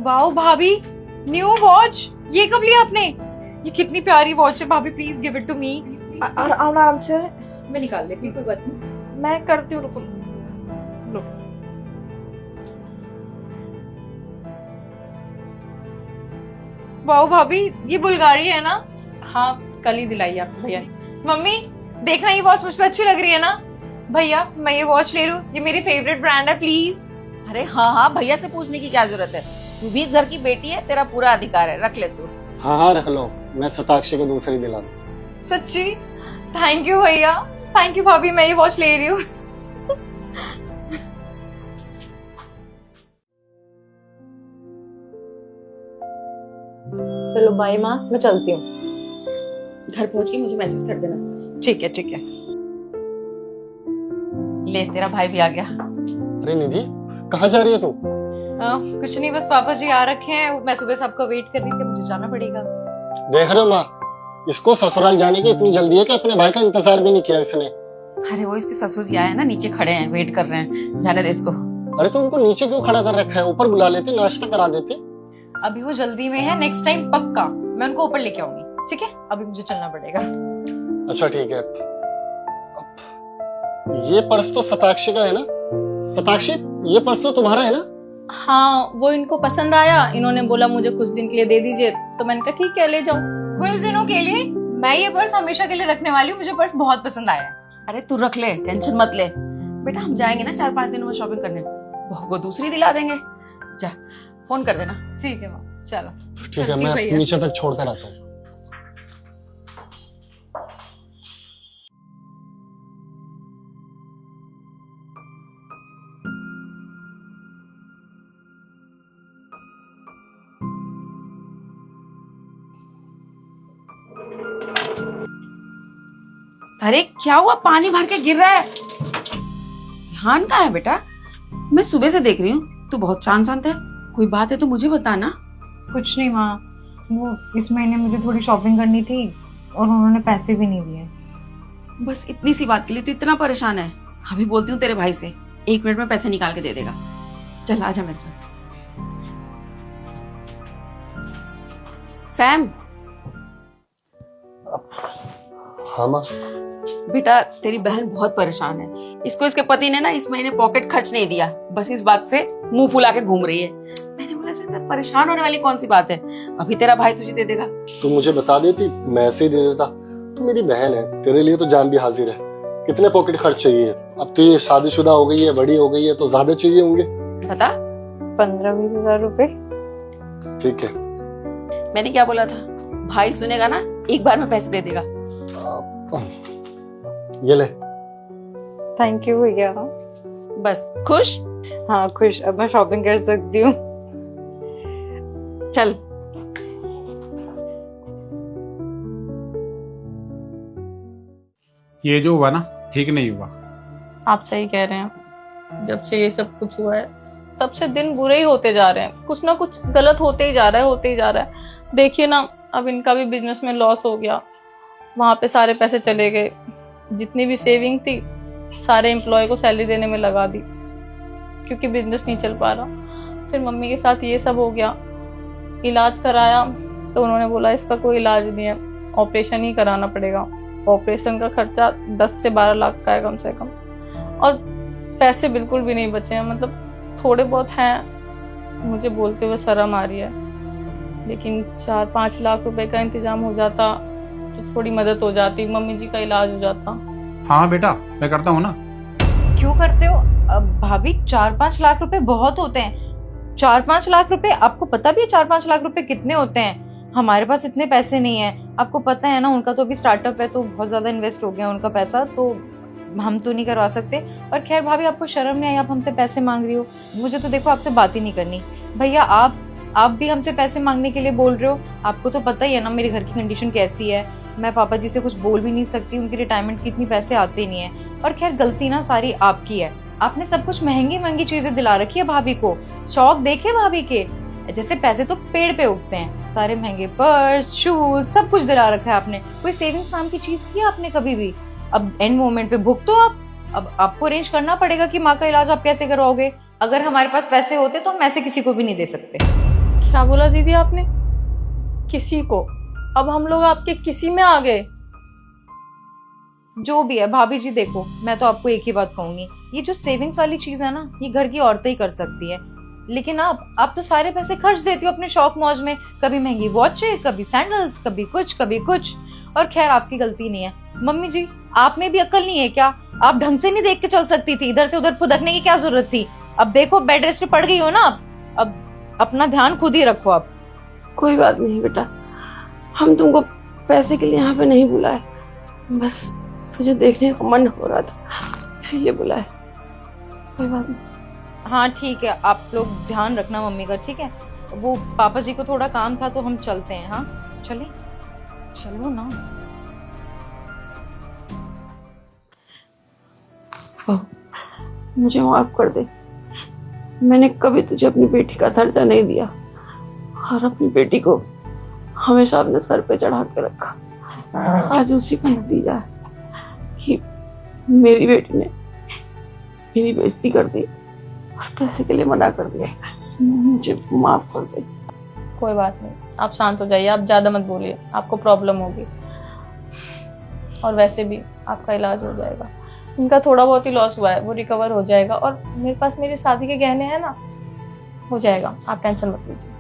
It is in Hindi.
वाओ भाभी, न्यू वॉच, ये कब लिया आपने? ये कितनी प्यारी वॉच है भाभी, please give it to me. आराम से। मैं निकाल लेती हूँ, कोई बात नहीं। मैं करती हूँ, रुको। लो। वाओ भाभी, ये बुल्गारी है ना? हाँ, कल ही दिलाई आप भैया। मम्मी देखना, ये वॉच मुझ पे अच्छी लग रही है ना? भैया मैं ये वॉच ले लूं, ये मेरी फेवरेट ब्रांड है, प्लीज। अरे हाँ हाँ, भैया से पूछने की क्या जरूरत है, तू भी इस घर की बेटी है, तेरा पूरा अधिकार है, रख ले तू। हाँ हाँ रख लो, मैं शताक्षी को दूसरी दिला दूं। सच्ची? थैंक यू भैया, थैंक यू भाभी, मैं ये वॉच ले रही हूँ। चलो बाय माँ, मैं चलती हूँ। घर पहुंच के मुझे मैसेज कर देना। ठीक है ठीक है। ले, तेरा भाई भी आ गया। अरे निधि, कहाँ जा रही है तू? कुछ नहीं, बस पापा जी आ रखे हैं, मैं सुबह से आपका वेट कर रही थी, मुझे जाना पड़ेगा। देख रहे हो माँ, इसको ससुराल जाने की इतनी जल्दी है कि अपने भाई का इंतजार भी नहीं किया इसने। अरे वो इसके ससुर जी आए हैं ना, नीचे खड़े हैं, वेट कर रहे हैं, जाने दे इसको। अरे तो उनको नीचे क्यों खड़ा कर रखा है? ऊपर बुला लेते, नाश्ता करा देते। अभी वो जल्दी में है, नेक्स्ट टाइम पक्का मैं उनको ऊपर लेके आऊंगी, ठीक है? अभी मुझे चलना पड़ेगा। अच्छा ठीक है। ये पर्स तो शताक्षी का है ना? शताक्षी, ये पर्स तो तुम्हारा है ना? हाँ, वो इनको पसंद आया, इन्होंने बोला मुझे कुछ दिन के लिए दे दीजिए, तो मैंने कहा ठीक है ले जाओ। कुछ दिनों के लिए? मैं ये पर्स हमेशा के लिए रखने वाली हूँ, मुझे पर्स बहुत पसंद आया है। अरे तू रख ले, टेंशन मत ले बेटा, हम जाएंगे ना 4-5 दिनों में शॉपिंग करने, बहू को दूसरी दिला देंगे। जा, फोन कर देना। ठीक है माँ, चलो। ठीक है, चलती मैं भैया। नीचे तक छोड़ कर आता हूँ। अरे क्या हुआ, पानी भर के गिर रहा है? ध्यान कहाँ है बेटा? मैं सुबह से देख रही हूँ, तू बहुत शांत शांत है, कोई बात है तो मुझे बताना। कुछ नहीं माँ, वो इस महीने मुझे थोड़ी शॉपिंग करनी थी और उन्होंने पैसे भी नहीं दिए। बस इतनी सी बात के लिए तू इतना परेशान है? अभी बोलती हूँ तेरे भाई से, 1 मिनट में पैसे निकाल के दे देगा। चल आजा मेरे साथ। सैम। हाँ माँ। बेटा तेरी बहन बहुत परेशान है, इसको इसके पति ने ना इस महीने पॉकेट खर्च नहीं दिया, बस इस बात से मुंह फुला के घूम रही है। मैंने बोला था परेशान होने वाली कौन सी बात है, अभी तेरा भाई तुझे दे देगा। तू मुझे बता देती, मैं ऐसे ही दे देता। तू मेरी बहन है, तेरे लिए तो जान भी हाजिर है। कितने पॉकेट खर्च चाहिए? अब तो ये शादीशुदा हो गई है, बड़ी हो गई है, तो ज्यादा चाहिए होंगे। बता। 15-20 हजार रुपए। ठीक है। मैंने क्या बोला था, भाई सुनेगा ना, एक बार में पैसे दे देगा। ये ले। थैंक यू भैया। बस खुश? हाँ खुश, अब मैं शॉपिंग कर सकती हूँ। चल। ये जो हुआ ना, ठीक नहीं हुआ। आप सही कह रहे हैं, जब से ये सब कुछ हुआ है तब से दिन बुरे ही होते जा रहे हैं, कुछ ना कुछ गलत होते ही जा रहा है, होते ही जा रहा है। देखिए ना, अब इनका भी बिजनेस में लॉस हो गया, वहां पे सारे पैसे चले गए, जितनी भी सेविंग थी सारे एम्प्लॉय को सैलरी देने में लगा दी, क्योंकि बिजनेस नहीं चल पा रहा। फिर मम्मी के साथ ये सब हो गया, इलाज कराया तो उन्होंने बोला इसका कोई इलाज नहीं है, ऑपरेशन ही कराना पड़ेगा। ऑपरेशन का खर्चा 10 से 12 लाख का है कम से कम, और पैसे बिल्कुल भी नहीं बचे हैं, मतलब थोड़े बहुत हैं। मुझे बोलते हुए शर्म आ रही है, लेकिन 4-5 लाख रुपए का इंतजाम हो जाता तो थोड़ी मदद हो जाती, मम्मी जी का इलाज हो जाता। हाँ बेटा, मैं करता हूँ ना। क्यों करते हो? अब भाभी 4-5 लाख रुपए बहुत होते हैं। 4-5 लाख रुपए, आपको पता भी है 4-5 लाख रुपए कितने होते हैं? हमारे पास इतने पैसे नहीं है, आपको पता है ना, उनका तो अभी स्टार्टअप है तो बहुत ज्यादा इन्वेस्ट हो गया उनका पैसा, तो हम तो नहीं करवा सकते। और खैर भाभी, आपको शर्म नहीं आई, आप हमसे पैसे मांग रही हो? मुझे तो देखो आपसे बात ही नहीं करनी। भैया आप भी हमसे पैसे मांगने के लिए बोल रहे हो? आपको तो पता ही है ना मेरे घर की कंडीशन कैसी है, मैं पापा जी से कुछ बोल भी नहीं सकती, उनकी रिटायरमेंट की इतनी पैसे आते नहीं है। और खैर गलती ना सारी आपकी है, आपने सब कुछ महंगी महंगी चीजें दिला रखी है भाभी को। शौक देखे भाभी के, जैसे पैसे तो पेड़ पे उगते हैं, सारे महंगे पर्स, शूज, सब कुछ दिला रखा है आपने। कोई सेविंग्स नाम की चीज की है आपने कभी भी? अब एंड मोमेंट पे भुगतो आप। अब आपको अरेंज करना पड़ेगा कि माँ का इलाज आप कैसे करवाओगे। अगर हमारे पास पैसे होते तो हम ऐसे किसी को भी नहीं दे सकते। क्या बोला दीदी आपने? किसी को? अब हम लोग आपके किसी में आ गए? जो भी है भाभी जी, देखो मैं तो आपको एक ही बात कहूंगी, ये जो सेविंग्स वाली चीज है ना, ये घर की औरतें ही कर सकती है। लेकिन आप तो सारे पैसे खर्च देती हो अपने शौक मौज में, कभी महंगी वॉचें, कभी सैंडल्स, कभी कुछ। और खैर आपकी गलती नहीं है। मम्मी जी, आप में भी अक्ल नहीं है क्या? आप ढंग से नहीं देख के चल सकती थी? इधर से उधर फुदकने की क्या जरूरत थी? अब देखो बेड रेस्ट पे पड़ गई हो ना, अब अपना ध्यान खुद ही रखो आप। कोई बात नहीं बेटा, हम तुमको पैसे के लिए यहाँ पे नहीं बुलाए, बस तुझे देखने का मन हो रहा था इसीलिए बुलाए। कोई बात नहीं। हाँ ठीक है, आप लोग ध्यान रखना मम्मी का, ठीक है? वो पापा जी को थोड़ा काम था तो हम चलते हैं। हाँ चले, चलो ना। मुझे माफ कर दे, मैंने कभी तुझे अपनी बेटी का दर्जा नहीं दिया और अपनी बेटी को हमेशा अपने सर पे चढ़ा के रखा। आज उसी का नतीजा है कि मेरी बेटी ने मेरी बेइज्जती कर दी और पैसे के लिए मना कर दिया। मुझे माफ कर दे। कोई बात नहीं, आप शांत हो जाइए, आप ज्यादा मत बोलिए, आपको प्रॉब्लम होगी। और वैसे भी आपका इलाज हो जाएगा। इनका थोड़ा बहुत ही लॉस हुआ है, वो रिकवर हो जाएगा। और मेरे पास मेरी शादी के गहने हैं ना, हो जाएगा, आप टेंशन मत लीजिए।